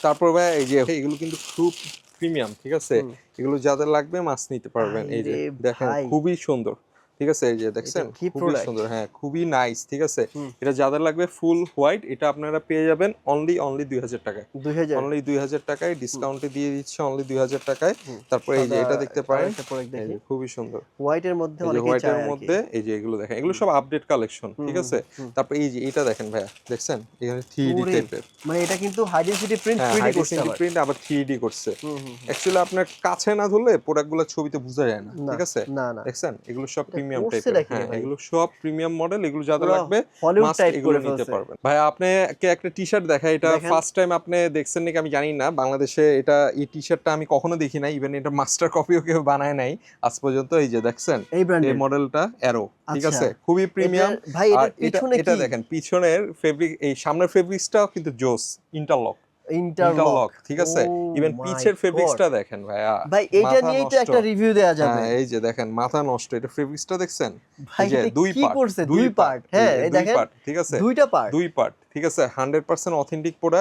তারপর ভাই এই যে এগুলো কিন্তু খুব প্রিমিয়াম, ঠিক আছে? এগুলো যাদের লাগবে মাছ নিতে পারবেন। এই যে দেখেন খুবই সুন্দর, ঠিক আছে? এই যে দেখছেন খুবই সুন্দর, হ্যাঁ খুবই নাইস, ঠিক আছে? এটা যাদের লাগবে ফুল হোয়াইট, এটা আপনারা পেয়ে যাবেন অনলি 2000 টাকায়। 2000 অনলি 2000 টাকায় ডিসকাউন্টে দিয়ে দিচ্ছে, অনলি 2000 টাকায়। তারপর এই যে এটা দেখতে পারেন, এই যে খুবই সুন্দর হোয়াইটের মধ্যে, এই যে হোয়াইটের মধ্যে এই যে এগুলো দেখেন, এগুলো সব আপডেট কালেকশন, ঠিক আছে? তারপর এই যে এটা দেখেন ভাইয়া, দেখছেন এখানে 3D টাইপের, মানে এটা কিন্তু হাই ডেনসিটি প্রিন্ট, 3D করছে, প্রিন্ট আবার 3D করছে। অ্যাকচুয়ালি আপনার কাছে না ধরলে প্রোডাক্টগুলো ছবিতে বোঝা যায় না, ঠিক আছে? দেখছেন এগুলো সব প্রিমিয়াম টাইপের, হ্যাঁ এগুলো সব প্রিমিয়াম মডেল। এগুলো যাদের লাগবে মাস্ট এগুলো নিতে পারবেন। ভাই আপনাকে একটা টি-শার্ট দেখাই, এটা ফার্স্ট টাইম আপনি দেখছেন নাকি আমি জানি না, বাংলাদেশে এটা এই টি-শার্টটা আমি কখনো দেখি নাই, ইভেন এটা মাস্টার কপিও কেউ বানায় নাই আজ পর্যন্ত। এই যে দেখছেন এই মডেলটা অ্যারো, ঠিক আছে? খুবই প্রিমিয়াম। ভাই আর পিছনে এটা দেখেন পিছনের ফেব্রিক, এই সামনের ফেব্রিক্সটাও কিন্তু জোস, ইন্টারলক, ঠিক আছে? ইভেন পিছের ফেব্রিক্সটা দেখেন ভাইয়া, ভাই এটা নিয়েই তো একটা রিভিউ দেয়া যাবে। এই যে দেখেন মাথা নষ্ট, এটা ফেব্রিক্সটা দেখছেন? ভাই এই যে দুই পার্ট, হ্যাঁ এই দেখেন দুই পার্ট, ঠিক আছে? দুইটা পার্ট, ঠিক আছে? 100% অথেন্টিক প্রোডাক্ট।